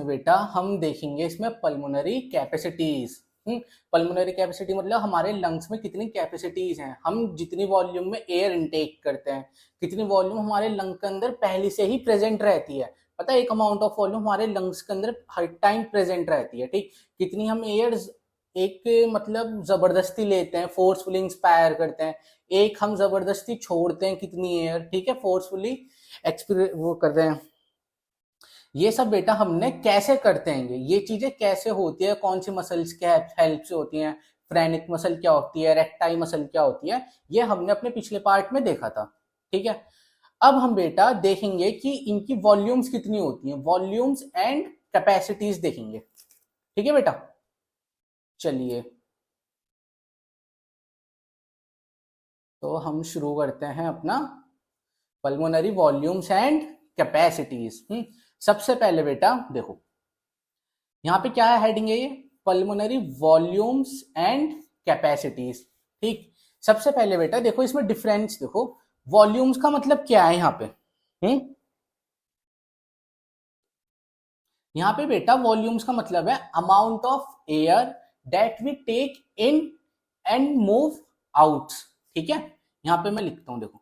बेटा हम देखेंगे इसमें पल्मोनरी कैपेसिटीज। पल्मोनरी कैपेसिटी मतलब हमारे लंग्स में कितनी कैपेसिटीज हैं, हम जितनी वॉल्यूम में एयर इनटेक करते हैं, कितनी वॉल्यूम हमारे लंग के अंदर पहले से ही प्रेजेंट रहती है। पता है एक अमाउंट ऑफ वॉल्यूम हमारे लंग्स के अंदर हर टाइम प्रेजेंट रहती है, ठीक। कितनी हम एयर एक मतलब जबरदस्ती लेते हैं, फोर्सफुली इंस्पायर करते हैं, एक हम जबरदस्ती छोड़ते हैं कितनी एयर, ठीक है, फोर्सफुली एक्सपीरियंस वो करते हैं। ये सब बेटा हमने कैसे करते हैं, ये चीजें कैसे होती है, कौन सी मसल्स के हेल्प से होती हैं, फ्रेनिक मसल क्या होती है, रेक्टाई मसल क्या होती है, ये हमने अपने पिछले पार्ट में देखा था, ठीक है। अब हम बेटा देखेंगे कि इनकी वॉल्यूम्स कितनी होती हैं, वॉल्यूम्स एंड कैपेसिटीज देखेंगे, ठीक है बेटा। चलिए तो हम शुरू करते हैं अपना पल्मोनरी वॉल्यूम्स एंड कैपेसिटीज। सबसे पहले बेटा देखो यहाँ पे क्या है, हेडिंग है ये पल्मोनरी वॉल्यूम्स एंड कैपेसिटीज, ठीक। सबसे पहले बेटा देखो इसमें डिफरेंस देखो, वॉल्यूम्स का मतलब क्या है यहाँ पे। यहाँ पे बेटा वॉल्यूम्स का मतलब है amount of air that we take in and move out, ठीक है। यहाँ पे मैं लिखता हूं देखो,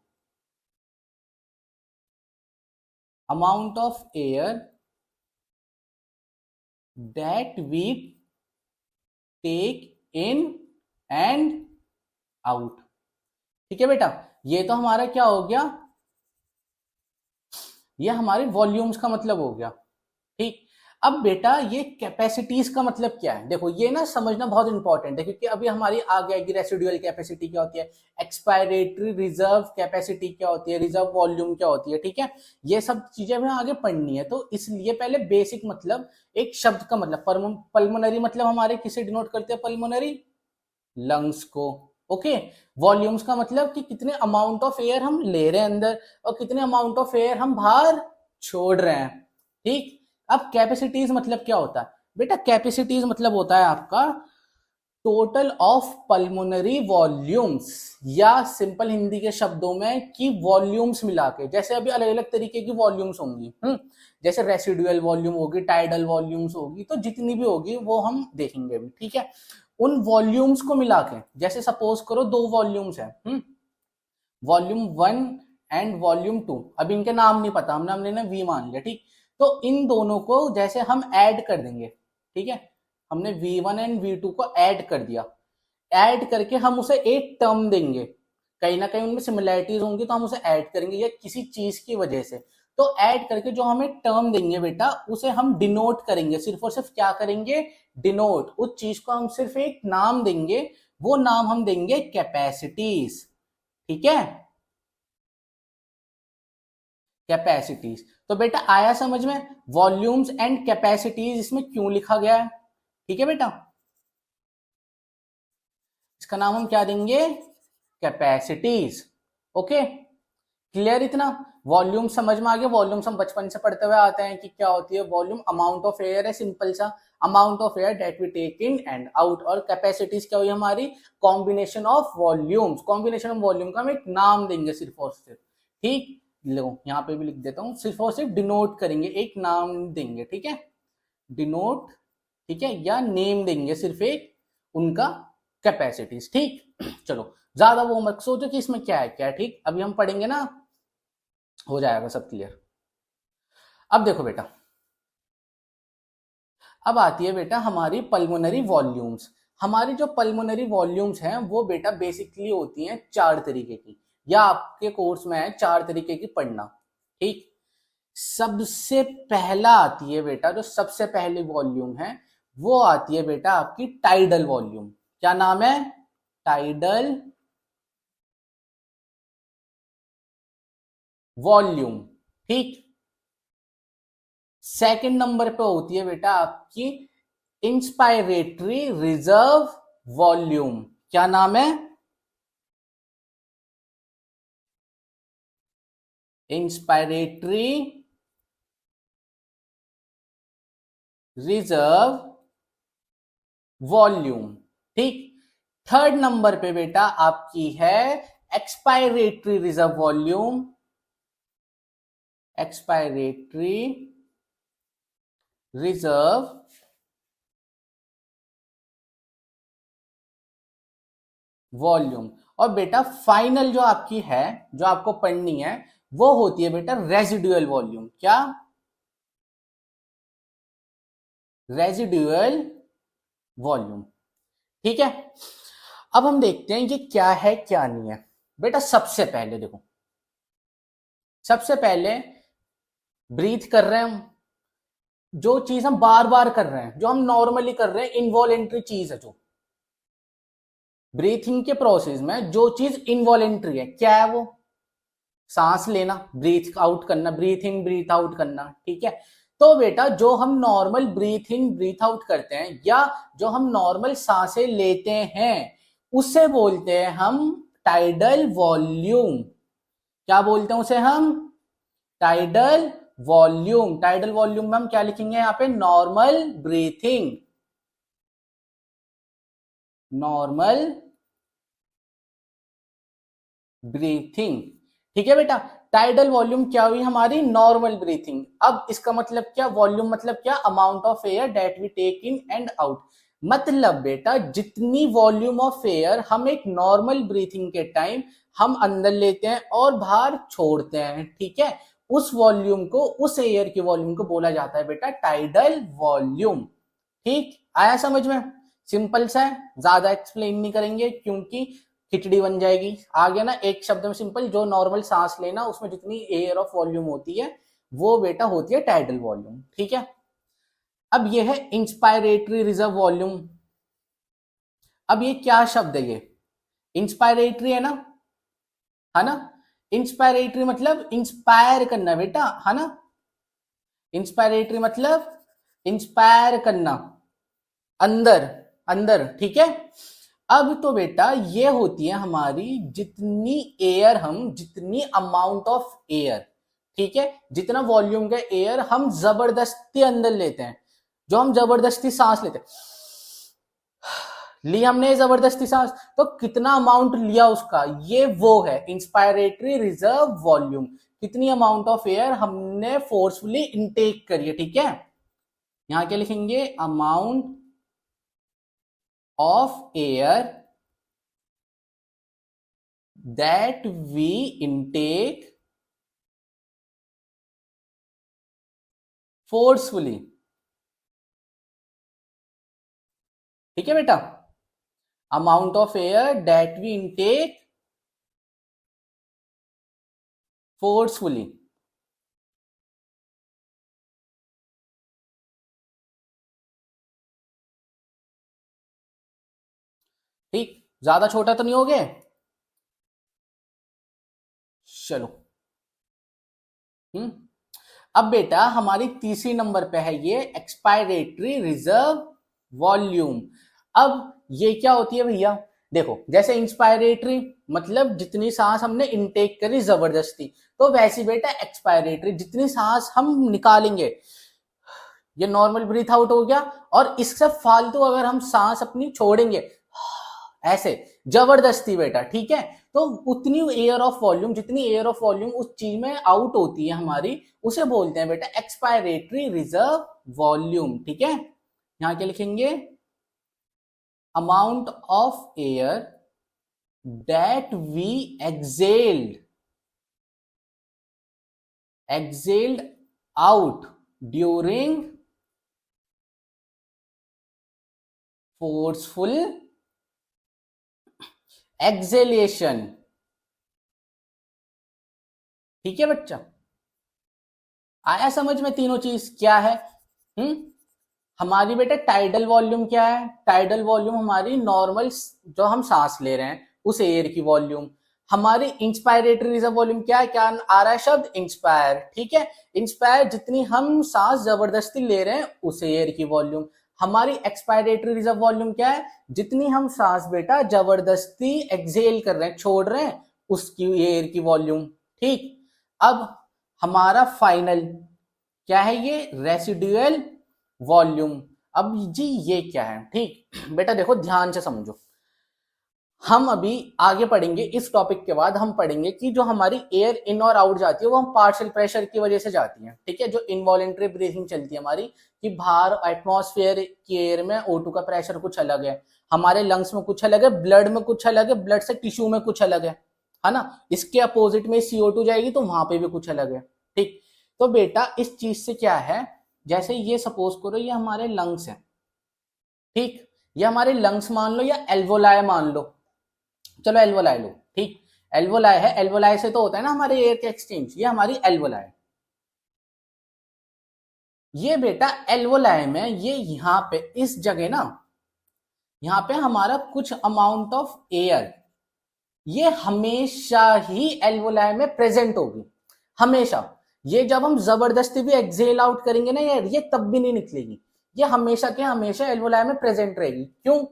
amount of air that we take in and out, ठीक है बेटा। ये तो हमारा क्या हो गया, ये हमारे वॉल्यूम्स का मतलब हो गया, ठीक। अब बेटा ये कैपेसिटीज का मतलब क्या है, देखो ये ना समझना बहुत इंपॉर्टेंट है, क्योंकि अभी हमारी आगे आएगी रेसिडुअल कैपेसिटी क्या होती है, एक्सपायरेटरी रिजर्व कैपेसिटी क्या होती है, रिजर्व वॉल्यूम क्या होती है, ठीक है। ये सब चीजें हमें आगे पढ़नी है, तो इसलिए पहले बेसिक मतलब एक शब्द का मतलब पल्मोनरी मतलब हमारे किसे डिनोट करते हैं, पल्मोनरी लंग्स को, ओके। वॉल्यूम्स का मतलब कि कितने अमाउंट ऑफ एयर हम ले रहे हैं अंदर और कितने अमाउंट ऑफ एयर हम बाहर छोड़ रहे हैं, ठीक। अब कैपेसिटीज मतलब क्या होता है बेटा, कैपेसिटीज मतलब होता है आपका टोटल ऑफ पल्मोनरी वॉल्यूम्स, या सिंपल हिंदी के शब्दों में कि वॉल्यूम्स मिला के, जैसे अभी अलग अलग तरीके की वॉल्यूम्स होंगी, जैसे रेसिडुअल वॉल्यूम होगी, टाइडल वॉल्यूम्स होगी, तो जितनी भी होगी वो हम देखेंगे अभी, ठीक है। उन वॉल्यूम्स को मिला के, जैसे सपोज करो दो वॉल्यूम्स है, वॉल्यूम 1 एंड वॉल्यूम 2, अब इनके नाम नहीं पता, हमने वी मान लिया, ठीक। तो इन दोनों को जैसे हम ऐड कर देंगे, ठीक है, हमने V1 एंड V2 को ऐड कर दिया, ऐड करके हम उसे एक टर्म देंगे, कहीं ना कहीं उनमें सिमिलैरिटीज होंगी तो हम उसे ऐड करेंगे या किसी चीज की वजह से, तो ऐड करके जो हमें टर्म देंगे बेटा उसे हम डिनोट करेंगे, सिर्फ और सिर्फ क्या करेंगे, डिनोट, उस चीज को हम सिर्फ एक नाम देंगे, वो नाम हम देंगे कैपेसिटीज, ठीक है, कैपेसिटीज। तो बेटा आया समझ में, वॉल्यूम्स एंड कैपेसिटीज इसमें क्यों लिखा गया है, ठीक है बेटा। इसका नाम हम क्या देंगे, कैपेसिटीज, ओके। क्लियर इतना, वॉल्यूम समझ में आ गया। वॉल्यूम्स हम बचपन से पढ़ते हुए आते हैं कि क्या होती है वॉल्यूम, अमाउंट ऑफ एयर है, सिंपल सा amount of air that we take in and out, और कैपेसिटीज क्या हुई हमारी, combination of volumes, combination of volume का हम एक नाम देंगे सिर्फ और सिर्फ, ठीक। लो यहाँ पे भी लिख देता हूँ, सिर्फ और सिर्फ डिनोट करेंगे, एक नाम देंगे, ठीक है, डिनोट, ठीक है, या नेम देंगे सिर्फ एक उनका, कैपेसिटीज, ठीक। चलो ज्यादा वो मत सोचो कि इसमें क्या है क्या है, ठीक, अभी हम पढ़ेंगे ना, हो जाएगा सब क्लियर। अब देखो बेटा, अब आती है बेटा हमारी पल्मोनरी वॉल्यूम्स। हमारी जो पल्मोनरी वॉल्यूम्स हैं वो बेटा बेसिकली होती हैं चार तरीके की, या आपके कोर्स में है चार तरीके की पढ़ना, ठीक। सबसे पहला आती है बेटा, जो सबसे पहली वॉल्यूम है वो आती है बेटा आपकी टाइडल वॉल्यूम, क्या नाम है, टाइडल वॉल्यूम, ठीक। सेकंड नंबर पे होती है बेटा आपकी इंस्पायरेटरी रिजर्व वॉल्यूम, क्या नाम है, इंस्पायरेटरी रिजर्व वॉल्यूम, ठीक। थर्ड नंबर पे बेटा आपकी है expiratory reserve volume, expiratory reserve volume. और बेटा फाइनल जो आपकी है, जो आपको पढ़नी है, वो होती है बेटा रेजिडुअल वॉल्यूम। क्या? Residual volume. ठीक है, अब हम देखते हैं ये क्या है क्या नहीं है। बेटा सबसे पहले देखो, सबसे पहले ब्रीथ कर रहे हैं हम, जो चीज हम बार बार कर रहे हैं, जो हम नॉर्मली कर रहे हैं, इनवॉलेंट्री चीज है। जो ब्रीथिंग के प्रोसेस में जो चीज इनवॉलेंट्री है, क्या है वो? सांस लेना, ब्रीथ आउट करना, ब्रीथ इन ब्रीथ आउट करना। ठीक है, तो बेटा जो हम नॉर्मल ब्रीथ इन ब्रीथ आउट करते हैं, या जो हम नॉर्मल सांसें लेते हैं, उसे बोलते हैं हम टाइडल वॉल्यूम। क्या बोलते हैं उसे हम? Tidal volume. टाइडल वॉल्यूम में हम क्या लिखेंगे यहाँ पे? Normal breathing. Normal breathing. ठीक है बेटा, टाइडल वॉल्यूम क्या हुई? हमारी नॉर्मल ब्रीथिंग। अब इसका मतलब क्या? वॉल्यूम मतलब क्या? Amount of air that we take in and out. मतलब बेटा जितनी वॉल्यूम ऑफ एयर हम एक नॉर्मल ब्रीथिंग के टाइम हम अंदर लेते हैं और बाहर छोड़ते हैं, ठीक है, उस वॉल्यूम को, उस एयर की वॉल्यूम को बोला जाता है बेटा टाइडल वॉल्यूम। ठीक, आया समझ में? सिंपल सा है, ज्यादा एक्सप्लेन नहीं करेंगे क्योंकि खिचड़ी बन जाएगी। आगे ना एक शब्द में सिंपल, जो नॉर्मल सांस लेना उसमें जितनी एयर ऑफ वॉल्यूम होती है वो बेटा होती है टाइडल वॉल्यूम। ठीक है, अब ये है इंस्पायरेटरी रिजर्व वॉल्यूम। अब ये क्या शब्द है? ये इंस्पायरेटरी है ना, है ना? इंस्पायरेटरी मतलब इंस्पायर करना बेटा, है ना? इंस्पायरेटरी मतलब इंस्पायर करना, अंदर अंदर। ठीक है, अब तो बेटा ये होती है हमारी जितनी एयर हम, जितनी अमाउंट ऑफ एयर, ठीक है, जितना वॉल्यूम का एयर हम जबरदस्ती अंदर लेते हैं, जो हम जबरदस्ती सांस लेते हैं, ली हमने जबरदस्ती सांस, तो कितना अमाउंट लिया उसका, ये वो है इंस्पायरेटरी रिजर्व वॉल्यूम। कितनी अमाउंट ऑफ एयर हमने फोर्सफुली इनटेक करी है। ठीक है, यहां क्या लिखेंगे? Amount of air that we intake forcefully। ठीक है बेटा, amount of air that we intake forcefully। ठीक, ज्यादा छोटा तो नहीं हो गया? चलो, अब बेटा हमारी तीसरी नंबर पे है ये एक्सपायरेटरी रिजर्व वॉल्यूम। अब ये क्या होती है भैया? देखो, जैसे इंस्पायरेटरी मतलब जितनी सांस हमने इनटेक करी जबरदस्ती, तो वैसी बेटा एक्सपायरेटरी जितनी सांस हम निकालेंगे, ये नॉर्मल ब्रीथ आउट हो गया, और इससे फालतू अगर हम सांस अपनी छोड़ेंगे ऐसे जबरदस्ती बेटा, ठीक है, तो उतनी एयर ऑफ वॉल्यूम, जितनी एयर ऑफ वॉल्यूम उस चीज में आउट होती है हमारी, उसे बोलते हैं बेटा एक्सपायरेटरी रिजर्व वॉल्यूम। ठीक है, यहां क्या लिखेंगे? Amount of air that we exhaled out during forceful exhalation। ठीक है बच्चा, आया समझ में? तीनों चीज क्या है? हमारी बेटा टाइडल वॉल्यूम क्या है? टाइडल वॉल्यूम हमारी नॉर्मल जो हम सांस ले रहे हैं उस एयर की वॉल्यूम। हमारी इंस्पायरेटरी रिजर्व वॉल्यूम क्या है? क्या आ रहा है शब्द? इंस्पायर। ठीक है, इंस्पायर जितनी हम सांस जबरदस्ती ले रहे हैं उस एयर की वॉल्यूम। हमारी एक्सपायरेटरी रिजर्व वॉल्यूम क्या है? जितनी हम सांस बेटा जबरदस्ती एक्सेल कर रहे हैं, छोड़ रहे हैं, उसकी एयर की वॉल्यूम। ठीक, अब हमारा फाइनल क्या है? ये रेसिडुअल वॉल्यूम। अब जी ये क्या है? ठीक बेटा देखो ध्यान से समझो, हम अभी आगे पढ़ेंगे, इस टॉपिक के बाद हम पढ़ेंगे कि जो हमारी एयर इन और आउट जाती है वो हम पार्शियल प्रेशर की वजह से जाती है, ठीक है। जो इनवॉलेंट्री ब्रीथिंग चलती है हमारी, कि बाहर एटमॉस्फेयर की एयर में O2 का प्रेशर कुछ अलग है, हमारे लंग्स में कुछ अलग है, ब्लड में कुछ अलग है, ब्लड से टिश्यू में कुछ अलग है ना। इसके अपोजिट में CO2 जाएगी तो वहां पे भी कुछ अलग है, ठीक। तो बेटा इस चीज से क्या है, जैसे ये सपोज करो ये हमारे लंग्स है, ठीक। ये हमारे लंग्स मान लो या एल्वोलाई मान लो, चलो एल्वोलाई लो, ठीक। एल्वोलाई है, एल्वोलाई से तो होता है ना हमारे एयर के एक्सचेंज, ये हमारी एल्वोलाई। ये बेटा एल्वोलाई में ये यहाँ पे इस जगह ना, यहाँ पे हमारा कुछ अमाउंट ऑफ एयर ये हमेशा ही एल्वोलाई में प्रेजेंट होगी, हमेशा। ये जब हम जबरदस्ती भी एक्सेल आउट करेंगे ना यार, ये तब भी नहीं निकलेगी, ये हमेशा के हमेशा एल्वोलाई में प्रेजेंट रहेगी। क्यों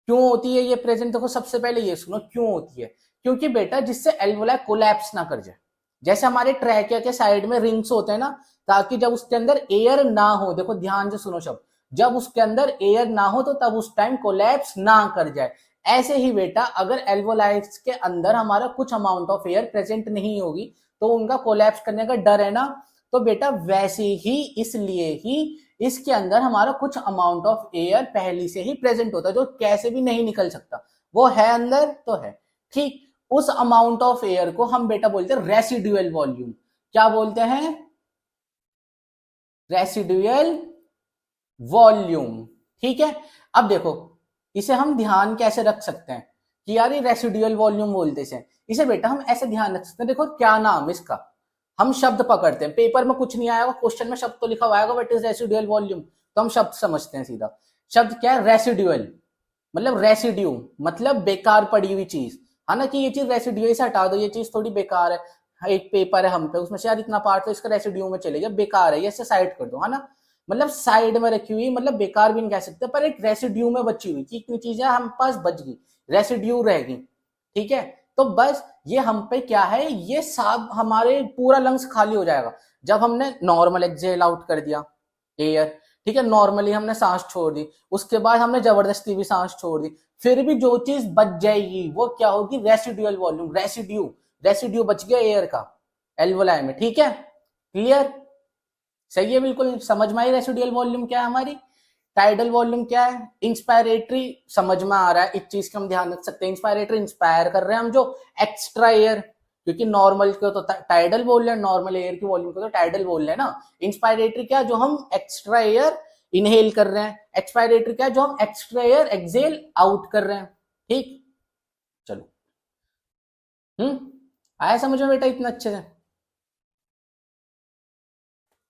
क्यों होती है ये प्रेजेंट, देखो सबसे पहले ये सुनो क्यों होती है। क्योंकि बेटा जिससे एल्वोलाई कोलैप्स ना कर जाए, जैसे हमारे ट्रैकिया के साइड में रिंग्स होते हैं ना, ताकि जब उसके अंदर एयर ना हो, देखो ध्यान से सुनो शब्द, जब उसके अंदर एयर ना हो तो तब उस टाइम कोलैप्स ना कर जाए। ऐसे ही बेटा अगर एल्वोलाइज के अंदर हमारा कुछ अमाउंट ऑफ एयर प्रेजेंट नहीं होगी तो उनका कोलैप्स करने का डर है ना, तो बेटा वैसे ही इसलिए ही इसके अंदर हमारा कुछ अमाउंट ऑफ एयर पहले से ही प्रेजेंट होता है, जो कैसे भी नहीं निकल सकता, वो है अंदर तो है, ठीक। उस अमाउंट ऑफ एयर को हम बेटा बोलते हैं रेसिडुअल वॉल्यूम। क्या बोलते हैं? रेसिडुअल वॉल्यूम, ठीक है। अब देखो इसे हम ध्यान कैसे रख सकते हैं कि यार ये रेसिडुअल वॉल्यूम बोलते हैं, इसे बेटा हम ऐसे ध्यान रख सकते हैं, देखो क्या नाम इसका, हम शब्द पकड़ते हैं, पेपर में कुछ नहीं आया होगा, क्वेश्चन में शब्द तो लिखा हुआ आएगा व्हाट इज रेसिडुअल वॉल्यूम, तो हम शब्द समझते हैं सीधा। शब्द क्या है? रेसिडुअल, मतलब रेसिड्यू, मतलब बेकार पड़ी हुई चीज, है ना, कि ये चीज रेसिड्यू से हटा दो, ये चीज थोड़ी बेकार है, एक पेपर है हम पे उसमें से यार इतना पार्ट तो इसका रेसिड्यू में चलेगा, बेकार है ये, इसे साइड कर दो, है ना। मतलब साइड में रखी हुई, मतलब बेकार भी नहीं कह सकते, पर एक रेसिड्यू में बची हुई, कि इतनी चीजें हम पास बच गई, रेसिड्यू रहेगी, ठीक है। तो बस ये हम पे क्या है, ये सब हमारे पूरा लंग्स खाली हो जाएगा जब हमने नॉर्मल एक्सेल आउट कर दिया एयर, ठीक है, नॉर्मली हमने सांस छोड़ दी, उसके बाद हमने जबरदस्ती भी सांस छोड़ दी, फिर भी जो चीज बच जाएगी वो क्या होगी? रेसिडुअल वॉल्यूम, रेसिड्यू, रेसिड्यू बच गया एयर का एल्वोलाई में, ठीक है, क्लियर, सही है, बिल्कुल समझ में आई रेसिडुअल वॉल्यूम क्या है हमारी। टाइडल वॉल्यूम क्या है? इंस्पायरेटरी, समझ में आ रहा है, इस चीज का हम ध्यान रख सकते हैं, इंस्पायरेटरी इंस्पायर कर रहे हैं हम जो एक्स्ट्रा एयर, क्योंकि नॉर्मल को तो टाइडल बोल रहे हैं, नॉर्मल एयर की वॉल्यूम को तो टाइडल बोल रहे हैं ना। इंस्पायरेटरी क्या? जो हम एक्स्ट्रा एयर इनहेल कर रहे हैं, एक्सपायरेटरी क्या? जो हम एक्स्ट्रा एयर एक्सेल आउट कर रहे हैं, ठीक। चलो आया समझ में बेटा इतना अच्छे से।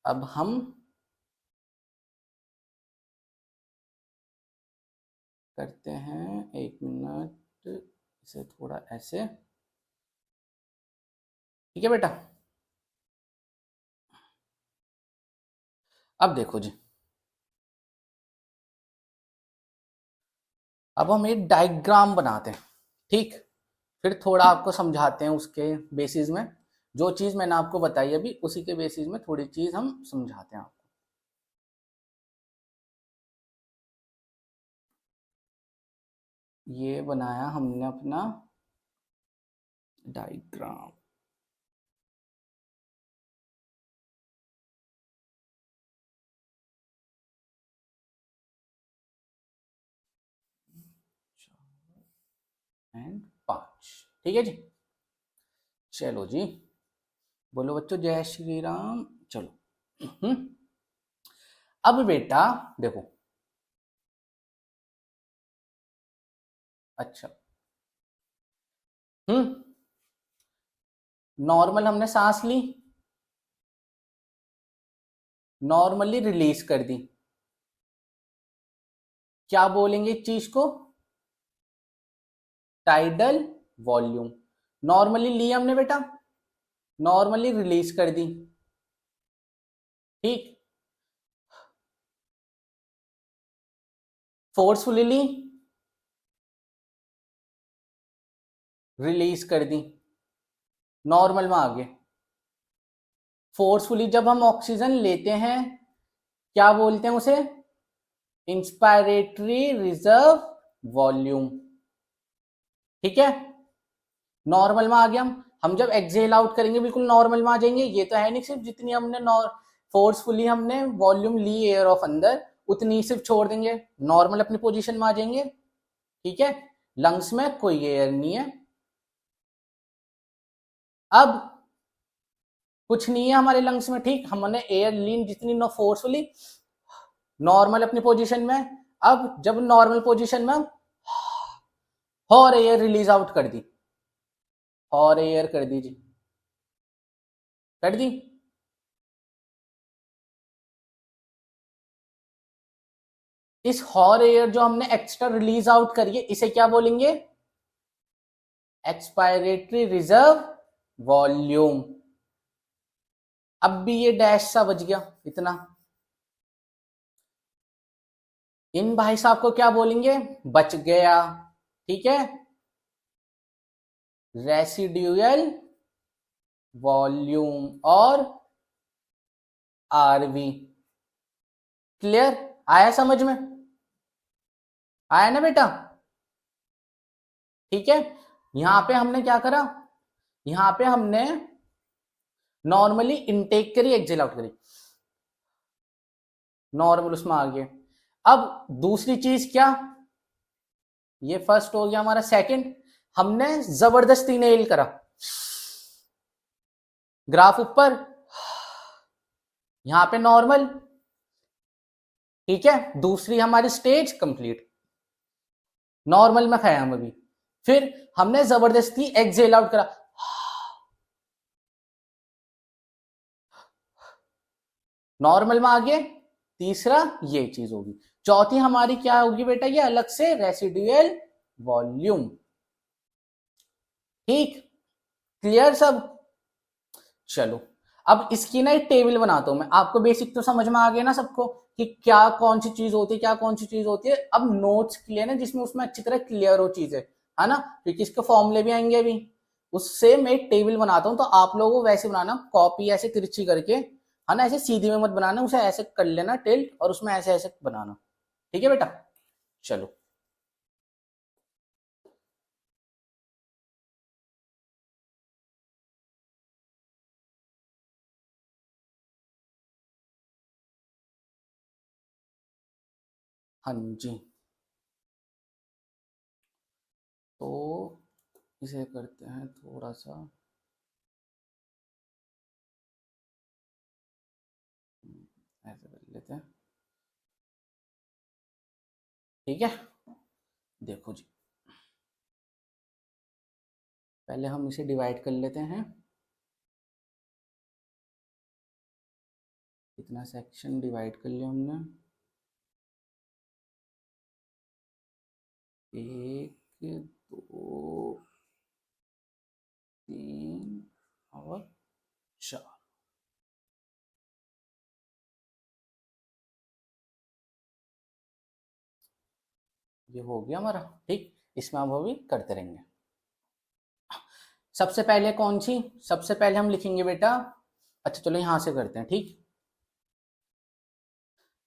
अब हम करते हैं, एक मिनट, इसे थोड़ा ऐसे, ठीक है बेटा। अब देखो जी, अब हम एक डायग्राम बनाते हैं, ठीक, फिर थोड़ा आपको समझाते हैं उसके बेसिस में, जो चीज मैंने आपको बताई अभी उसी के बेसिस में थोड़ी चीज हम समझाते हैं आपको। ये बनाया हमने अपना डायग्राम, एंड 5, ठीक है जी। चलो जी, बोलो बच्चों जय श्री राम। चलो अब बेटा देखो, अच्छा, नॉर्मल हमने सांस ली, नॉर्मली रिलीज कर दी, क्या बोलेंगे इस चीज को? Tidal volume. नॉर्मली ली हमने बेटा, नॉर्मली रिलीज कर दी, ठीक। फोर्सफुली ली, रिलीज कर दी, नॉर्मल में आ गए। फोर्सफुली जब हम ऑक्सीजन लेते हैं क्या बोलते हैं उसे? इंस्पायरेटरी रिजर्व वॉल्यूम, ठीक है, नॉर्मल में आ गया। हम जब एक्सेल आउट करेंगे बिल्कुल नॉर्मल में आ जाएंगे। ये तो है नहीं सिर्फ जितनी हमने फोर्सफुली हमने वॉल्यूम ली एयर ऑफ अंदर उतनी ही सिर्फ छोड़ देंगे, नॉर्मल अपनी पोजीशन में आ जाएंगे। ठीक है, लंग्स में कोई एयर नहीं है। अब कुछ नहीं है हमारे लंग्स में, ठीक, हमने एयर ली जितनी नो फोर्सफुली नॉर्मल अपनी पोजीशन में। अब जब नॉर्मल पोजीशन में और एयर रिलीज आउट कर दी, और एयर कर दी जी, कर दी। इस हॉर एयर जो हमने एक्स्ट्रा रिलीज आउट करी है इसे क्या बोलेंगे? Expiratory reserve volume. अब भी ये डैश सा बच गया इतना। इन भाई साहब को क्या बोलेंगे? बच गया। ठीक है, रेसिड्यूअल वॉल्यूम और आरवी। क्लियर? आया समझ में? आया ना बेटा? ठीक है, यहां पे हमने क्या करा, यहां पे हमने नॉर्मली इनटेक करी, एक्सेल आउट करी, नॉर्मल उसमें आ गए। अब दूसरी चीज क्या, ये फर्स्ट हो गया हमारा। सेकंड, हमने जबरदस्ती नेल करा, ग्राफ ऊपर, यहां पे नॉर्मल। ठीक है, दूसरी हमारी स्टेज कंप्लीट, नॉर्मल में खाया हम अभी। फिर हमने जबरदस्ती एक्सेल आउट करा, नॉर्मल में आ गए। तीसरा ये चीज होगी। चौथी हमारी क्या होगी बेटा? ये अलग से रेसिडुअल वॉल्यूम। ठीक, क्लियर सब? चलो अब इसकी ना एक टेबल बनाता हूं मैं, आपको बेसिक तो समझ में आ गया ना सबको कि क्या कौन सी चीज होती है, क्या कौन सी चीज होती है। अब नोट्स के लिए ना जिसमें उसमें अच्छी तरह क्लियर हो चीजें, है ना, क्योंकि इसके फॉर्मूले भी आएंगे अभी। उससे मैं एक टेबल बनाता हूं, तो आप लोगों को वैसे बनाना, कॉपी ऐसे तिरछी करके, है ना, ऐसे सीधी में मत बनाना, उसे ऐसे कर लेना टिल्ट, और उसमें ऐसे ऐसे बनाना। ठीक है बेटा? चलो, हाँ जी, तो इसे करते हैं थोड़ा सा, ऐसे कर लेते हैं। ठीक है, देखो जी, पहले हम इसे डिवाइड कर लेते हैं। कितना सेक्शन डिवाइड कर लिया हमने? एक, दो, तीन और चार। ये हो गया हमारा। ठीक, इसमें हम अभी करते रहेंगे। सबसे पहले कौन सी, सबसे पहले हम लिखेंगे बेटा, अच्छा चलो यहां से करते हैं। ठीक,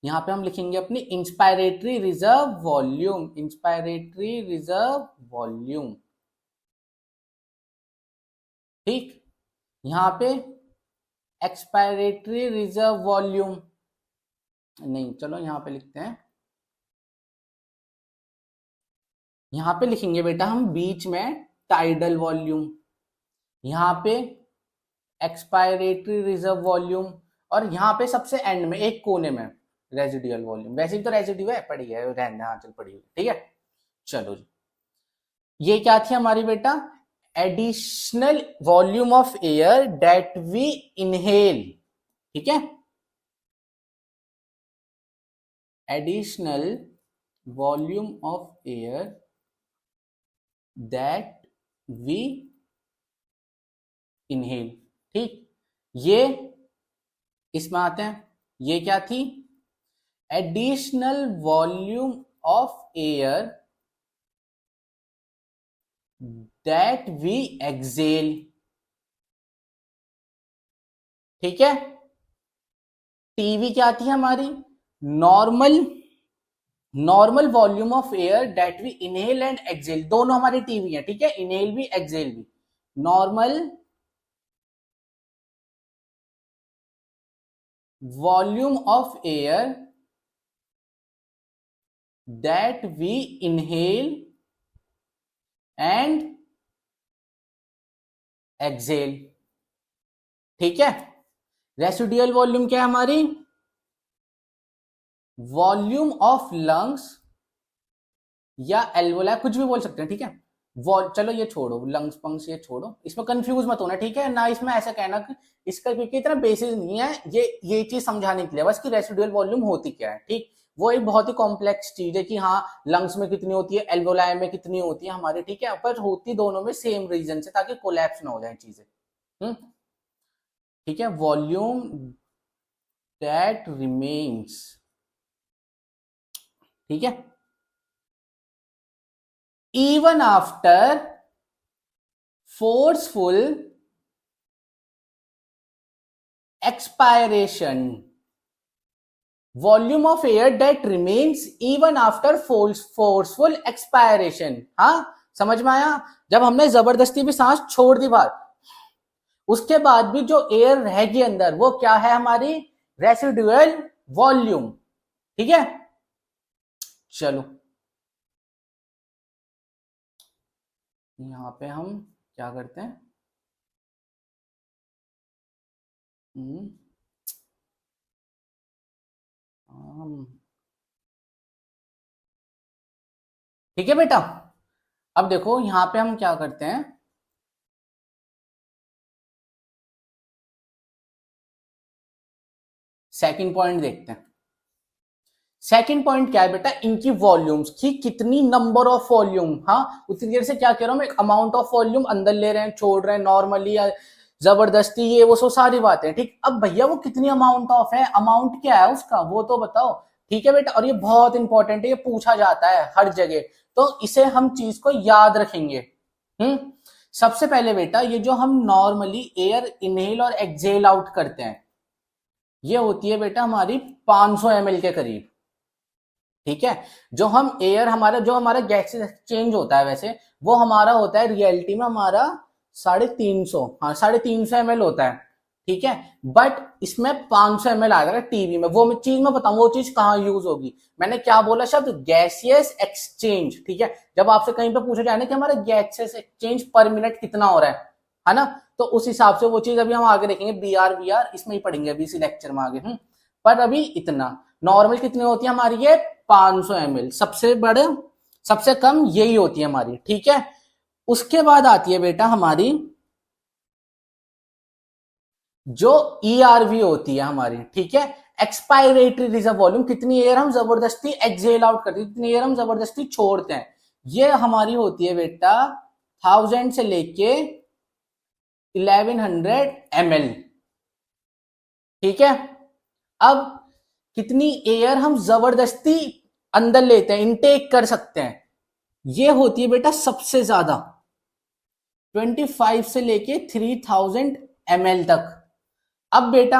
यहां पे हम लिखेंगे अपनी inspiratory reserve volume, inspiratory reserve volume. ठीक, यहां पे एक्सपायरेटरी रिजर्व वॉल्यूम नहीं, चलो यहां पे लिखते हैं, यहां पे लिखेंगे बेटा हम बीच में टाइडल वॉल्यूम, यहां पे एक्सपायरेटरी रिजर्व वॉल्यूम, और यहां पे सबसे एंड में एक कोने में रेजिडुअल वॉल्यूम। वैसे भी तो रेजिड्यू है, पड़ी है, रहने, हाँ चल पड़ी है। ठीक है, चलो जी, ये क्या थी हमारी बेटा? Additional volume of air that we inhale. ठीक है, additional volume of air that we inhale. ठीक, ये इसमें आते हैं, ये क्या थी? Additional volume of air that we exhale. ठीक है, टीवी क्या थी हमारी? Normal normal volume of air that we inhale and exhale, दोनों हमारे टीवी है, ठीक है, इनहेल भी एक्सहेल भी। Normal volume of air that we inhale and exhale, ठीक है। रेसिडुअल वॉल्यूम क्या है हमारी, वॉल्यूम ऑफ लंग्स या एल्वोलाई, कुछ भी बोल सकते हैं, ठीक है। चलो ये छोड़ो, लंग्स पंग्स ये छोड़ो, इसमें कंफ्यूज मत होना, ठीक है ना, इसमें ऐसा कहना कि इसका क्योंकि इतना बेसिस नहीं है, ये चीज समझाने के लिए बस कि रेसिडुअल वॉल्यूम होती क्या है, ठीक। वो एक बहुत ही कॉम्प्लेक्स चीज है कि हाँ लंग्स में कितनी होती है, एल्वोलाई में कितनी होती है हमारे, ठीक है, पर होती दोनों में सेम रीजन से, ताकि कोलैप्स ना हो जाए चीजें। ठीक है, वॉल्यूम दैट रिमेन्स, ठीक है, even after forceful expiration, volume of air that remains even after forceful expiration। हाँ समझ में आया, जब हमने जबरदस्ती भी सांस छोड़ दी बाहर, उसके बाद भी जो एयर रहेगी अंदर वो क्या है हमारी, रेसिडुअल वॉल्यूम, ठीक है। चलो यहां पे हम क्या करते हैं, ठीक है बेटा। अब देखो यहां पे हम क्या करते हैं, सेकंड पॉइंट देखते हैं। सेकंड पॉइंट क्या है बेटा, इनकी वॉल्यूम्स की कितनी नंबर ऑफ वॉल्यूम, हाँ उतनी देर से क्या कह रहा हूं मैं, एक अमाउंट ऑफ वॉल्यूम अंदर ले रहे हैं, छोड़ रहे हैं नॉर्मली या जबरदस्ती, ये वो सो सारी बातें, ठीक। अब भैया वो कितनी अमाउंट ऑफ है, अमाउंट क्या है उसका वो तो बताओ, ठीक है बेटा। और ये बहुत इंपॉर्टेंट है, ये पूछा जाता है हर जगह, तो इसे हम चीज को याद रखेंगे। सबसे पहले बेटा ये जो हम नॉर्मली एयर इनहेल और एक्सहेल आउट करते हैं, ये होती है बेटा हमारी 500 ml के करीब, ठीक है। जो हम एयर हमारा जो हमारा गैसेस एक्सचेंज होता है वैसे वो हमारा होता है रियलिटी में हमारा 350, हाँ 350 ml होता है, ठीक है। बट इसमें 500 ml आ जाएगा टीवी में, वो चीज मैं बताऊं वो चीज कहाँ यूज होगी, मैंने क्या बोला शब्द, गैसियस एक्सचेंज, ठीक है। जब आपसे कहीं पे पूछा जाए ना कि हमारा गैसियस एक्सचेंज पर मिनट कितना हो रहा है ना, तो उस हिसाब से वो चीज अभी हम आगे देखेंगे, बीआर इसमें ही पढ़ेंगे अभी इसी लेक्चर में आगे। पर अभी इतना नॉर्मल कितनी होती है हमारी, ये 500 ml, सबसे बड़े सबसे कम यही होती है हमारी, ठीक है। उसके बाद आती है बेटा हमारी जो ईआरवी होती है हमारी, ठीक है, एक्सपायरेटरी रिजर्व वॉल्यूम, कितनी एयर हम जबरदस्ती एक्सहेल आउट करते हैं, कितनी एयर हम जबरदस्ती छोड़ते हैं, ये हमारी होती है बेटा 1000 से लेके 1100 ml, ठीक है। अब कितनी एयर हम जबरदस्ती अंदर लेते हैं, इनटेक कर सकते हैं, ये होती है बेटा सबसे ज्यादा 25 से लेके 3000 ml तक। अब बेटा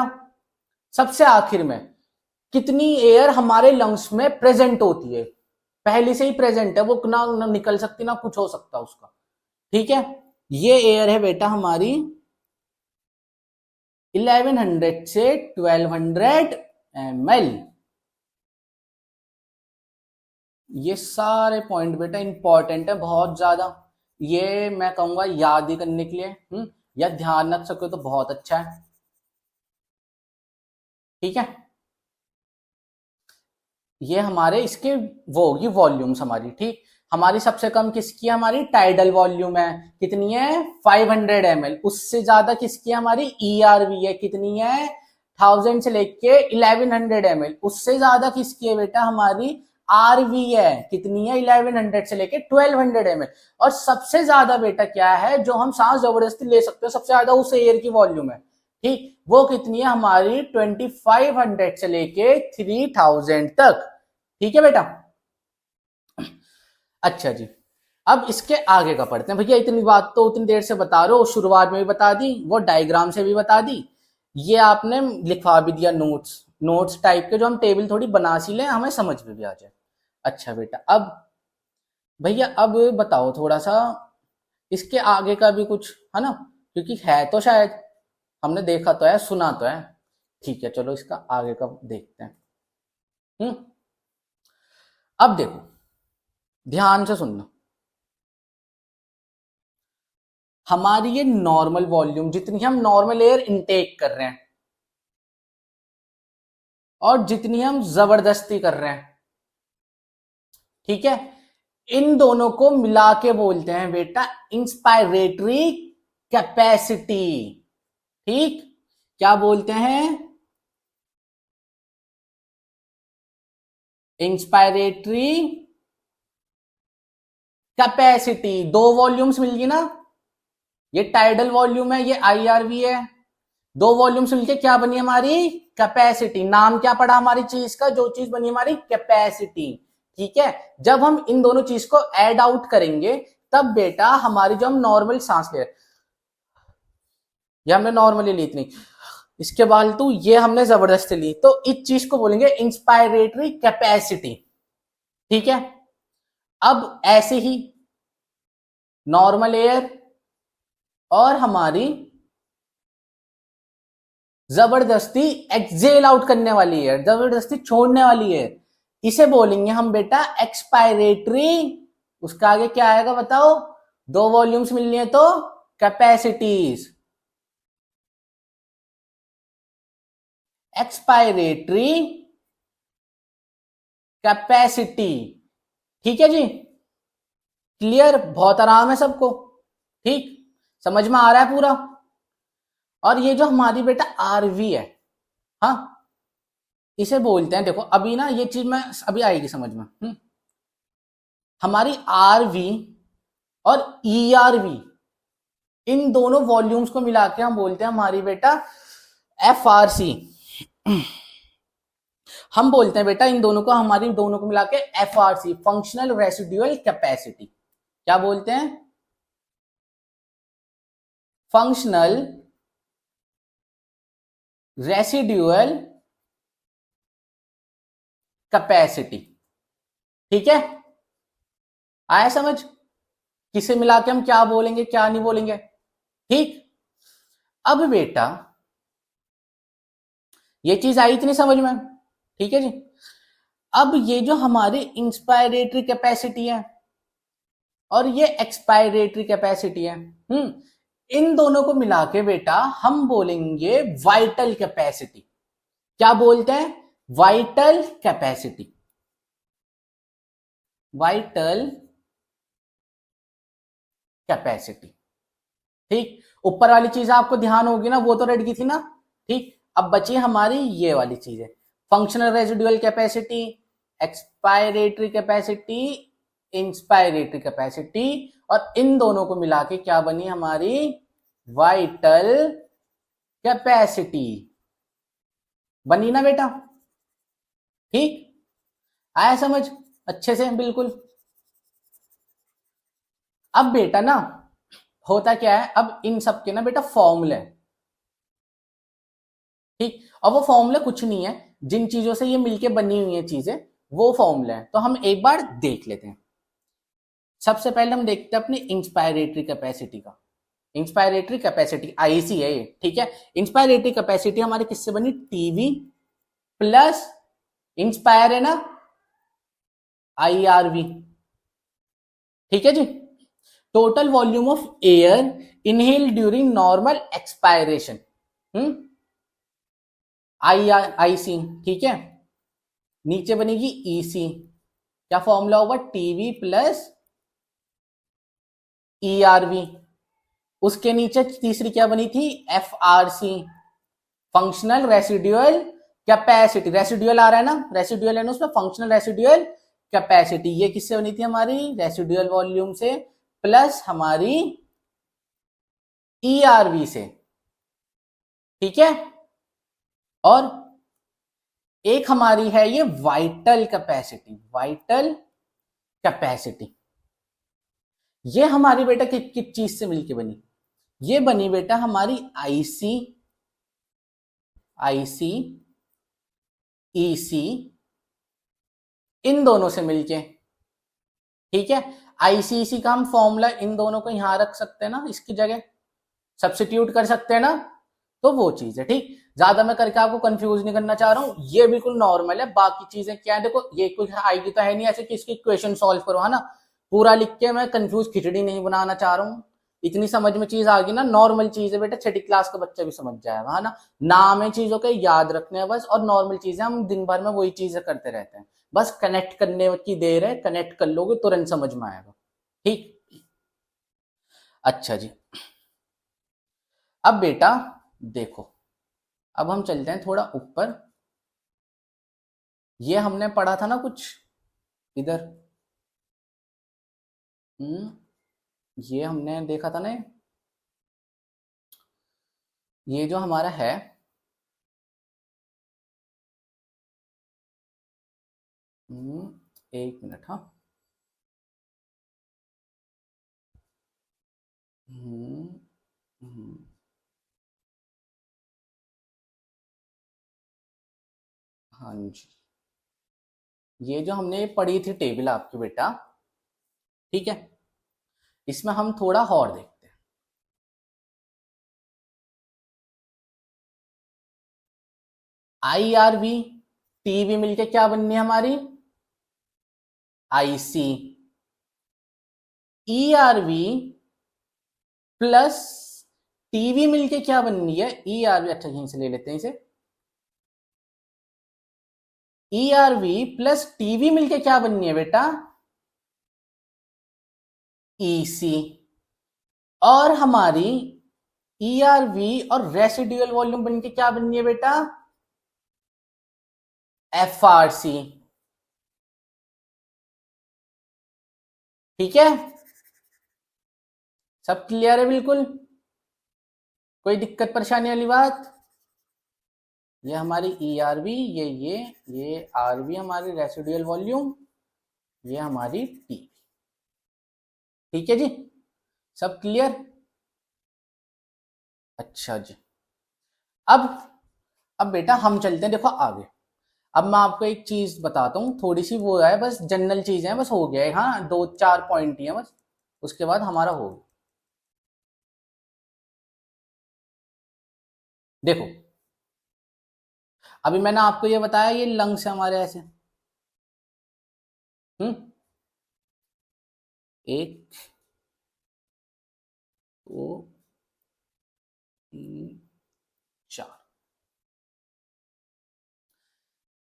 सबसे आखिर में कितनी एयर हमारे लंग्स में प्रेजेंट होती है, पहले से ही प्रेजेंट है, वो ना निकल सकती ना कुछ हो सकता उसका, ठीक है। ये एयर है बेटा हमारी 1100 से 1200 ml। ये सारे पॉइंट बेटा इंपॉर्टेंट है बहुत ज्यादा, ये मैं कहूंगा याद ही करने के लिए, या ध्यान रख सके तो बहुत अच्छा है, ठीक है। ये हमारे इसके वो होगी वॉल्यूम्स हमारी, ठीक। हमारी सबसे कम किसकी है, हमारी टाइडल वॉल्यूम है, कितनी है 500 ml। उससे ज्यादा किसकी है, हमारी ईआरवी है, कितनी है 1000 से लेके 1100 ml। उससे ज्यादा किसकी है बेटा, हमारी आरवी है, कितनी है 1100 से लेके 1200 ml। और सबसे ज्यादा बेटा क्या है जो हम सांस जबरदस्ती ले सकते हो, सबसे ज्यादा उस एयर की वॉल्यूम है, ठीक, वो कितनी है हमारी 2500 से लेके 3000 तक, ठीक है बेटा। अच्छा जी, अब इसके आगे का पढ़ते हैं। भैया इतनी बात तो उतनी देर से बता रहे हो, शुरुआत में भी बता दी, वो डायग्राम से भी बता दी, ये आपने लिखवा भी दिया नोट्स टाइप के, जो हम टेबल थोड़ी बना सी लें हमें समझ में भी आ जाए। अच्छा बेटा, अब भैया अब बताओ थोड़ा सा इसके आगे का भी कुछ, है ना, क्योंकि है तो शायद हमने देखा तो है, सुना तो है। ठीक है, चलो इसका आगे का देखते हैं। हम्म। अब देखो, ध्यान से सुनना। हमारी ये नॉर्मल वॉल्यूम, जितनी हम नॉर्मल एयर इनटेक कर रहे हैं और जितनी हम जबरदस्ती कर रहे हैं, ठीक है, इन दोनों को मिला के बोलते हैं बेटा इंस्पायरेटरी कैपेसिटी। ठीक, क्या बोलते हैं? Inspiratory capacity. दो वॉल्यूम्स मिल गई ना, ये टाइडल वॉल्यूम है, ये आईआरवी है। दो वॉल्यूम्स मिलके क्या बनी हमारी? कैपेसिटी। नाम क्या पड़ा हमारी चीज का? जो चीज बनी हमारी कैपेसिटी। ठीक है, जब हम इन दोनों चीज को ऐड आउट करेंगे तब बेटा हमारी जो हम नॉर्मल सांस ले, ये हमने नॉर्मली ली इतनी, इसके बाद तो ये हमने जबरदस्ती ली, तो इस चीज को बोलेंगे इंस्पायरेटरी कैपेसिटी। ठीक है, अब ऐसे ही नॉर्मल एयर और हमारी जबरदस्ती एक्सेल आउट करने वाली एयर, जबरदस्ती छोड़ने वाली एयर, इसे बोलेंगे हम बेटा एक्सपायरेटरी। उसका आगे क्या आएगा बताओ? दो वॉल्यूम्स मिलनी है तो कैपेसिटीज। Expiratory capacity. ठीक है जी, क्लियर? बहुत आराम है सबको, ठीक, समझ में आ रहा है पूरा? और ये जो हमारी बेटा आरवी है, हाँ, इसे बोलते हैं, देखो अभी ना ये चीज मैं अभी आएगी समझ में। हमारी आरवी और ईआरवी, इन दोनों वॉल्यूम्स को मिला के हम बोलते हैं हमारी बेटा एफआरसी। हम बोलते हैं बेटा इन दोनों को, हमारी दोनों को मिला के एफआरसी, फंक्शनल रेसिडुअल कैपेसिटी। क्या बोलते हैं? Functional residual capacity. ठीक है, आया समझ? किसे मिला के हम क्या बोलेंगे क्या नहीं बोलेंगे? ठीक, अब बेटा ये चीज आई इतनी समझ में? ठीक है जी, अब ये जो हमारी इंस्पायरेटरी कैपेसिटी है और ये एक्सपायरेटरी कैपेसिटी है, इन दोनों को मिला के बेटा हम बोलेंगे वाइटल कैपेसिटी। क्या बोलते हैं? Vital capacity. Vital capacity. ठीक, ऊपर वाली चीज आपको ध्यान होगी ना, वो तो रेड की थी ना। ठीक, अब बची हमारी ये वाली चीज है, functional residual capacity, expiratory capacity, inspiratory capacity, और इन दोनों को मिला के क्या बनी हमारी? वाइटल कैपेसिटी बनी ना बेटा? ठीक, आया समझ अच्छे से? बिल्कुल। अब बेटा ना होता क्या है, अब इन सब के ना बेटा फॉर्मूले, ठीक, और वो फॉर्मूले कुछ नहीं है, जिन चीजों से ये मिलके बनी हुई है चीजें, वो फॉर्मूले हैं, तो हम एक बार देख लेते हैं। सबसे पहले हम देखते हैं अपनी इंस्पायरेटरी कैपेसिटी का। इंस्पायरेटरी कैपेसिटी आईसी है ये, ठीक है। इंस्पायरेटरी कैपेसिटी हमारी किससे बनी? टीवी प्लस इंस्पायर है ना, आईआरवी। ठीक है जी, total volume of air inhale during normal expiration, IC. ठीक है, नीचे बनेगी ईसी, क्या फॉर्मूला होगा? TV plus ERV. उसके नीचे तीसरी क्या बनी थी? FRC, functional residual capacity. Residual आ रहा है ना, रेसिडुअल है ना उसमें, फंक्शनल रेसिडुअल कैपेसिटी। ये किससे बनी थी हमारी? रेसिडुअल वॉल्यूम से प्लस हमारी ईआरवी से। ठीक है, और एक हमारी है ये वाइटल कैपेसिटी। वाइटल कैपेसिटी ये हमारी बेटा किस चीज से मिलके बनी? ये बनी बेटा हमारी आईसी, आईसी, ईसी, इन दोनों से मिलके, ठीक है। आईसीसी का हम फॉर्मूला इन दोनों को यहां रख सकते हैं ना, इसकी जगह सब्स्टिट्यूट कर सकते हैं ना, तो वो चीज है, ठीक। ज्यादा मैं करके आपको कंफ्यूज नहीं करना चाह रहा हूं, ये बिल्कुल नॉर्मल है। बाकी चीजें क्या है, देखो ये कुछ आएगी तो है नहीं ऐसे कि इसकी इक्वेशन सॉल्व करो, है ना। पूरा लिख के मैं कंफ्यूज खिचड़ी नहीं बनाना चाह रहा हूँ। इतनी समझ में चीज आ गई ना, नॉर्मल चीज है बेटा, छठी क्लास का बच्चा भी समझ जाएगा, है ना। नाम है चीजों के, याद रखने हैं बस, और नॉर्मल चीजें हम दिन भर में वही चीजें करते रहते हैं, बस कनेक्ट करने की देर है, कनेक्ट कर लोगे तुरंत समझ में आएगा, ठीक। अच्छा जी, अब बेटा देखो, अब हम चलते हैं थोड़ा ऊपर। ये हमने पढ़ा था ना कुछ इधर, ये हमने देखा था ना, ये जो हमारा है, एक मिनट, हाँ। हम्म, हम्म, हाँ जी, ये जो हमने पढ़ी थी टेबल आपकी बेटा, ठीक है, इसमें हम थोड़ा और देखते हैं। आई आर वी टीवी मिलके क्या बननी है हमारी, IC. E R V plus TV मिलके क्या बननी है, ई आर वी, अच्छा यहीं से ले लेते हैं इसे। E R V plus TV मिलके क्या बननी है बेटा, ईसी। और हमारी ई आर वी और रेसिडुअल वॉल्यूम बनके क्या बननी है बेटा, एफ आर सी, ठीक है। सब क्लियर है बिल्कुल, कोई दिक्कत परेशानी वाली बात। ये हमारी ई आर वी, ये आर वी हमारी रेसिडुअल वॉल्यूम, ये हमारी टी, ठीक है जी, सब क्लियर। अच्छा जी, अब अब बेटा हम चलते हैं देखो आगे। अब मैं आपको एक चीज बताता हूँ, थोड़ी सी वो है, बस जनरल चीजें हैं, बस हो गया है, हाँ 2-4 पॉइंट ही है बस, उसके बाद हमारा हो गया। देखो, अभी मैंने आपको ये बताया, ये लंग्स है हमारे ऐसे, हम्म, एक, दो, तीन, चार।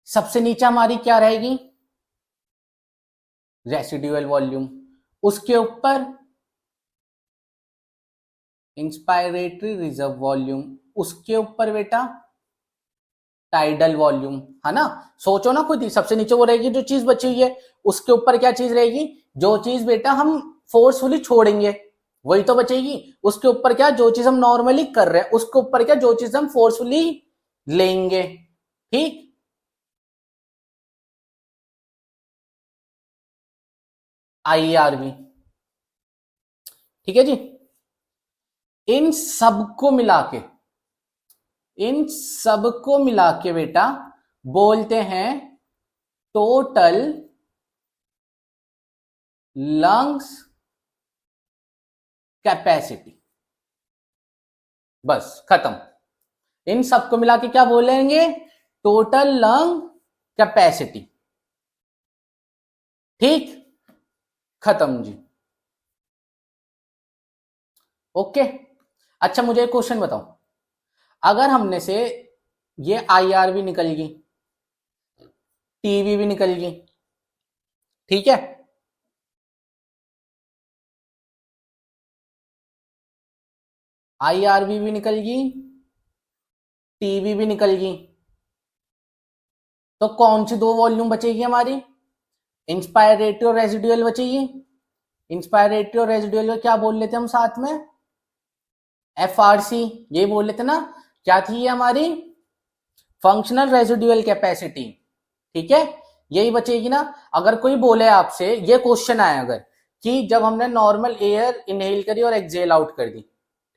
सबसे नीचे हमारी क्या रहेगी, रेसिडुअल वॉल्यूम, उसके ऊपर इंस्पायरेटरी रिजर्व वॉल्यूम, उसके ऊपर बेटा टाइडल वॉल्यूम, है ना। सोचो ना खुद ही, सबसे नीचे वो रहेगी जो चीज बची हुई है, उसके ऊपर क्या चीज रहेगी, जो चीज बेटा हम फोर्सफुली छोड़ेंगे वही तो बचेगी। उसके ऊपर क्या, जो चीज हम नॉर्मली कर रहे हैं, उसके ऊपर क्या, जो चीज हम फोर्सफुली लेंगे, ठीक। आईआरवी, ठीक है जी। इन सबको मिला के, इन सबको मिला के बेटा बोलते हैं टोटल लंग्स कैपेसिटी, बस खत्म। इन सबको मिला के क्या बोलेंगे, टोटल लंग कैपेसिटी, ठीक, खत्म जी, ओके। अच्छा मुझे एक क्वेश्चन बताओ, अगर हमने से ये आईआर भी निकल गई, टीवी भी निकल गई, ठीक है, आईआरबी भी निकल गई, टीवी भी निकल गई, तो कौन सी दो वॉल्यूम बचेगी हमारी, इंस्पायरेटरी और रेजिडुअल बचेगी। इंस्पायरेटरी और रेजिडुअल को क्या बोल लेते हम साथ में, एफ आर सी, ये बोल लेते ना, क्या थी ये हमारी फंक्शनल रेजिडुअल कैपेसिटी, ठीक है, यही बचेगी ना। अगर कोई बोले आपसे, ये क्वेश्चन आए अगर, कि जब हमने नॉर्मल एयर इनहेल करी और एक्सहेल आउट कर दी,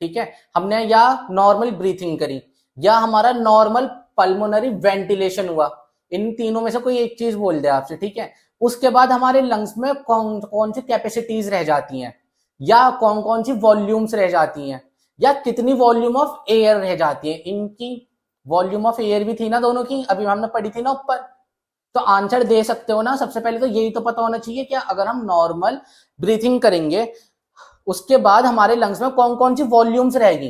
ठीक है, हमने या नॉर्मल ब्रीथिंग करी या हमारा नॉर्मल पल्मोनरी वेंटिलेशन हुआ, इन तीनों में से कोई एक चीज बोल दे आपसे, ठीक है। उसके बाद हमारे लंग्स में कौन कौन सी कैपेसिटीज रह जाती हैं, या कौन कौन सी वॉल्यूम्स रह जाती हैं, या कितनी वॉल्यूम ऑफ एयर रह जाती है। इनकी वॉल्यूम ऑफ एयर भी थी ना दोनों की, अभी हमने पढ़ी थी ना ऊपर। तो आंसर दे सकते हो ना। सबसे पहले तो यही तो पता होना चाहिए कि अगर हम नॉर्मल ब्रीथिंग करेंगे उसके बाद हमारे लंग्स में कौन कौन सी वॉल्यूम्स रहेगी।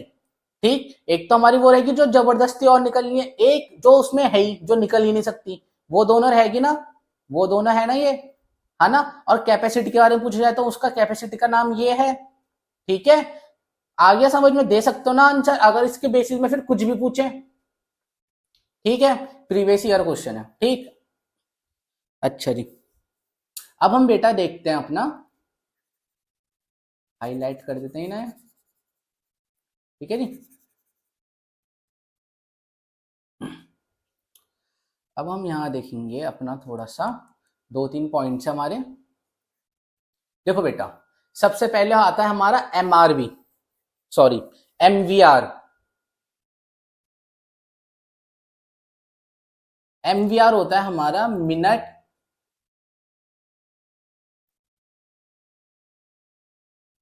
ठीक, एक तो हमारी वो रहेगी जो जबरदस्ती और निकलनी है, एक जो उसमें है ही जो निकल ही नहीं सकती, वो दोनों रहेगी ना, वो दोनों है ना ये, है ना। और कैपेसिटी के बारे में पूछा जाए तो उसका कैपेसिटी का नाम ये है, ठीक है। आगे समझ में दे सकते हो ना आंसर, अगर इसके बेसिस में फिर कुछ भी पूछे, ठीक है। प्रीवियस ईयर क्वेश्चन है, ठीक। अच्छा जी, अब हम बेटा देखते हैं अपना, हाईलाइट कर देते हैं ना, ठीक है जी। अब हम यहां देखेंगे अपना थोड़ा सा 2-3 पॉइंट्स हमारे। देखो बेटा, सबसे पहले आता है हमारा एमआरवी, सॉरी एमवीआर। एमवीआर होता है हमारा मिनट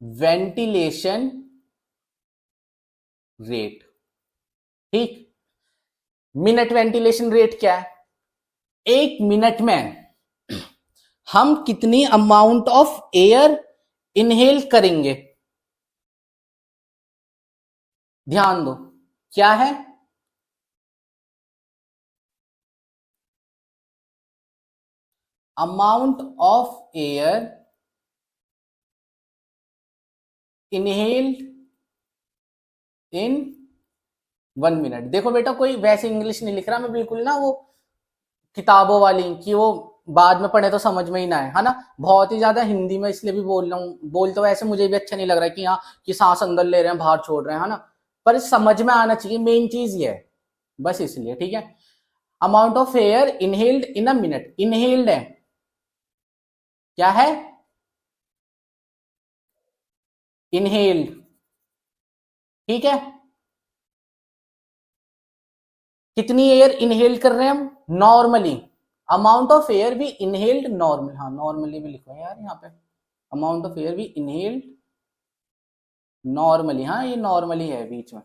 वेंटिलेशन रेट, ठीक। मिनट वेंटिलेशन रेट क्या है, एक मिनट में हम कितनी अमाउंट ऑफ एयर इनहेल करेंगे। ध्यान दो, क्या है, amount of air inhaled in 1 minute. देखो बेटा, कोई वैसे इंग्लिश नहीं लिख रहा मैं बिल्कुल ना वो किताबों वाली कि वो बाद में पढ़े तो समझ में ही ना आए, है ना। बहुत ही ज्यादा हिंदी में इसलिए भी बोल रहा हूँ, बोल तो वैसे मुझे भी अच्छा नहीं लग रहा कि हाँ कि सांस अंदर ले रहे हैं बाहर छोड़ रहे हैं, है ना। पर समझ में आना चाहिए, मेन चीज ये है, बस इसलिए, ठीक है। Amount of air inhaled in a minute, inhaled है, क्या है, इनहेल्ड, ठीक है। कितनी एयर इनहेल कर रहे हैं हम नॉर्मली, अमाउंट ऑफ एयर भी इनहेल्ड नॉर्मल, हाँ नॉर्मली भी लिखो यार यहाँ पे, अमाउंट ऑफ एयर भी इनहेल्ड नॉर्मली, हाँ ये नॉर्मली है बीच में,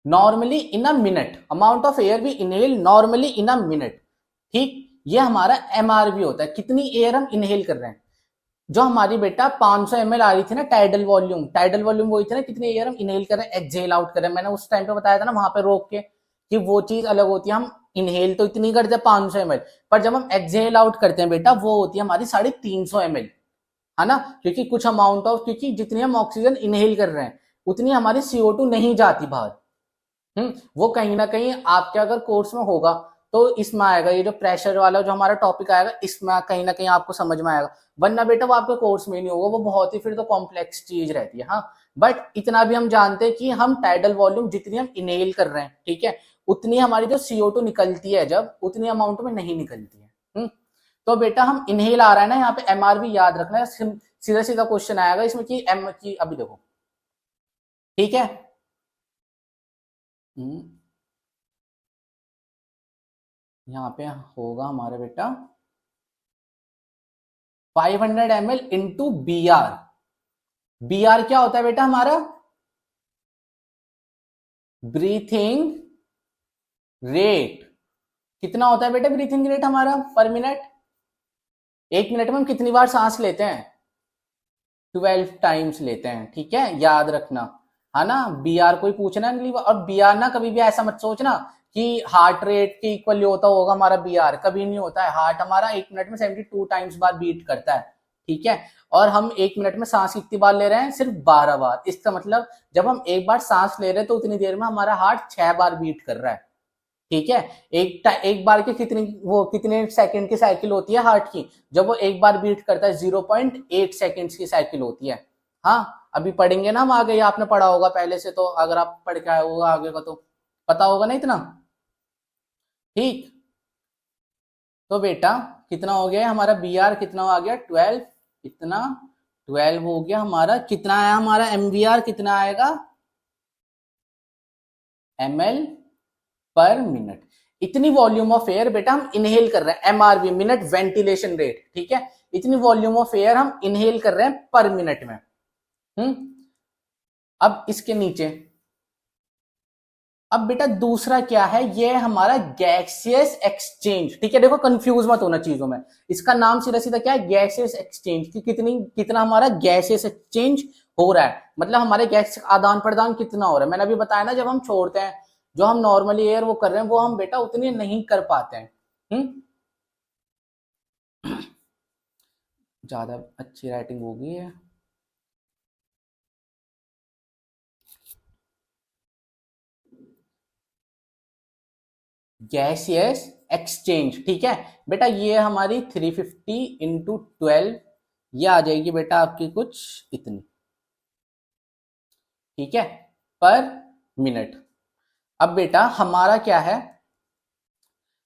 normally in a minute, amount of air भी inhale normally in a minute, ठीक। ये हमारा एमआरवी होता है, कितनी एयर हम इनहेल कर रहे हैं। जो हमारी बेटा 500 ml आ रही थी ना टाइडल वॉल्यूम, टाइडल वॉल्यूम वही थी ना, कितनी एयर हम इनहेल कर रहे हैं एक्सहेल आउट कर रहे हैं। मैंने उस टाइम पे बताया था ना वहां पे रोक के कि वो चीज अलग होती है, हम इनहेल तो इतनी करते हैं 500 ml, पर जब हम एक्सहेल आउट करते हैं बेटा वो होती है हमारी 350 ml, है ना। क्योंकि कुछ अमाउंट ऑफ, क्योंकि जितनी हम ऑक्सीजन इनहेल कर रहे हैं उतनी हमारी CO2 नहीं जाती बाहर। वो कहीं ना कहीं आपके अगर कोर्स में होगा तो इसमें आएगा, ये जो प्रेशर वाला जो हमारा टॉपिक आएगा इसमें कहीं ना कहीं आपको समझ में आएगा, वरना बेटा वो आपके कोर्स में नहीं होगा, वो बहुत ही फिर तो कॉम्प्लेक्स चीज रहती है। हाँ, बट इतना भी हम जानते हैं कि हम टाइडल वॉल्यूम जितनी हम इनहेल कर रहे हैं, ठीक है, उतनी हमारी जो CO2 निकलती है जब उतनी अमाउंट में नहीं निकलती है। तो बेटा हम इनहेल आ रहा है ना यहाँ पे, एमआरवी याद रखना है, सीधा सीधा क्वेश्चन आएगा इसमें कि एम की, अभी देखो, ठीक है। यहाँ पे होगा हमारा बेटा 500 ml इंटू BR। BR क्या होता है बेटा हमारा, ब्रीथिंग रेट। कितना होता है बेटा ब्रीथिंग रेट हमारा पर मिनट, एक मिनट में हम कितनी बार सांस लेते हैं, 12 टाइम्स लेते हैं, ठीक है, याद रखना, है ना। BR कोई पूछना अगली बार, और BR ना कभी भी ऐसा मत सोचना कि हार्ट रेट के इक्वल होता होगा हमारा BR, कभी नहीं होता है। हार्ट हमारा एक मिनट में 72 टाइम्स बार बीट करता है, ठीक है। और हम एक मिनट में सांस कितनी बार ले रहे हैं, सिर्फ 12 बार। इसका मतलब जब हम एक बार सांस ले रहे हैं तो उतनी देर में हमारा हार्ट 6 बार बीट कर रहा है, ठीक है। एक बार की कितनी, वो कितने सेकंड की साइकिल होती है हार्ट की, जब वो एक बार बीट करता है 0.8 सेकंड्स की साइकिल होती है। हाँ, अभी पढ़ेंगे ना हम आगे, या आपने पढ़ा होगा पहले से, तो अगर आप पढ़ के आए होगा आगे का तो पता होगा ना इतना, ठीक। तो बेटा कितना हो गया हमारा BR, कितना आ गया 12, इतना 12 हो गया हमारा, कितना आया हमारा MVR, कितना आएगा ml पर मिनट। इतनी वॉल्यूम ऑफ एयर बेटा हम इनहेल कर रहे हैं, एमआरवी मिनट वेंटिलेशन रेट, ठीक है, इतनी वॉल्यूम ऑफ एयर हम इनहेल कर रहे हैं पर मिनट में। अब इसके नीचे, अब बेटा दूसरा क्या है, ये हमारा गैसियस एक्सचेंज, ठीक है, देखो कंफ्यूज मत होना चीजों में, इसका नाम सीधा सीधा क्या है, गैसियस एक्सचेंज, कि कितना हमारा गैसियस एक्सचेंज हो रहा है, मतलब हमारे गैस आदान प्रदान कितना हो रहा है। मैंने अभी बताया ना, जब हम छोड़ते हैं, जो हम नॉर्मली एयर वो कर रहे हैं, वो हम बेटा उतनी नहीं कर पाते हैं। ज्यादा अच्छी राइटिंग होगी है। गैसियस एक्सचेंज, ठीक है बेटा, ये हमारी 350 इंटू 12, ये आ जाएगी बेटा आपकी कुछ इतनी, ठीक है, पर मिनट। अब बेटा हमारा क्या है,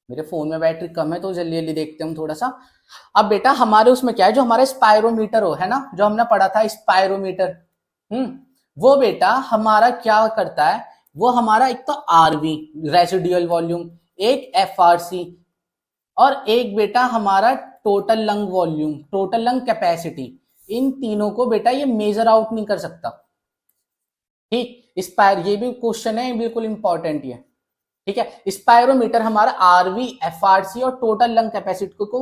मेरे फोन में बैटरी कम है तो जल्दी जल्दी देखते हैं थोड़ा सा। अब बेटा हमारे उसमें क्या है, जो हमारा स्पायरोमीटर हो है ना, जो हमने पढ़ा था स्पायरोमीटर, वो बेटा हमारा क्या करता है, वो हमारा एक तो आरवी रेसिडुअल वॉल्यूम, एक एफआरसी, और एक बेटा हमारा total lung volume, total lung capacity, इन तीनों को बेटा ये मेजर आउट नहीं कर सकता। ठीक, स्पायर, ये भी क्वेश्चन है बिल्कुल इंपॉर्टेंट ये, ठीक है, स्पायरोमीटर हमारा आरवी एफआरसी और टोटल लंग कैपेसिटी को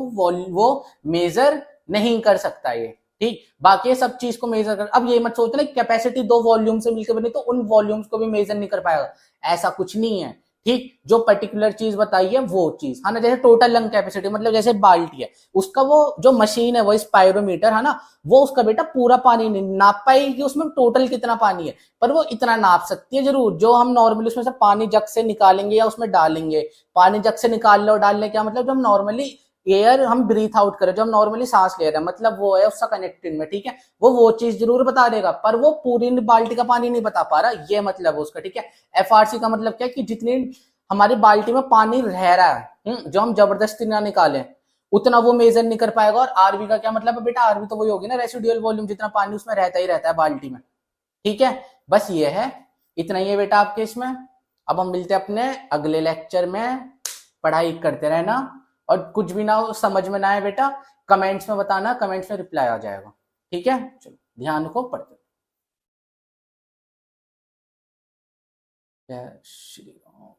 वो मेजर नहीं कर सकता ये, ठीक, बाकी ये सब चीज को मेजर कर। अब ये मत सोचना कैपेसिटी दो वॉल्यूम से मिलकर बनी तो उन वॉल्यूम्स को भी मेजर नहीं कर पाएगा, ऐसा कुछ नहीं है, ठीक, जो पर्टिकुलर चीज बताई है वो चीज है ना, जैसे टोटल लंग कैपेसिटी मतलब जैसे बाल्टी है, उसका वो जो मशीन है वो स्पायरोमीटर है ना, वो उसका बेटा पूरा पानी नहीं नाप पाएगी कि उसमें टोटल कितना पानी है, पर वो इतना नाप सकती है जरूर, जो हम नॉर्मली उसमें से पानी जग से निकालेंगे या उसमें डालेंगे, पानी जग से निकाल लो डालने क्या मतलब, जो हम नॉर्मली एयर हम ब्रीथ आउट करें, जो हम नॉर्मली सांस ले रहे हैं, मतलब वो है उसका कनेक्टेड में, ठीक है, वो चीज जरूर बता देगा, पर वो पूरी बाल्टी का पानी नहीं बता पा रहा, ये मतलब उसका, ठीक है। एफआरसी का मतलब क्या है, कि जितनी हमारी बाल्टी में पानी रह रहा है, जो हम जबरदस्ती ना निकालें, उतना वो मेजर नहीं कर पाएगा। और आरवी का क्या मतलब है बेटा, आरवी तो वही होगी ना, रेसिडुअल वॉल्यूम, जितना पानी उसमें रहता ही रहता है बाल्टी में, ठीक है, बस ये है, इतना ही है बेटा आपके इसमें। अब हम मिलते हैं अपने अगले लेक्चर में, पढ़ाई करते रहना, और कुछ भी ना हो समझ में ना आए बेटा कमेंट्स में बताना, कमेंट्स में रिप्लाई आ जाएगा, ठीक है, चलो ध्यान रखो, पढ़ते। जय श्री राम।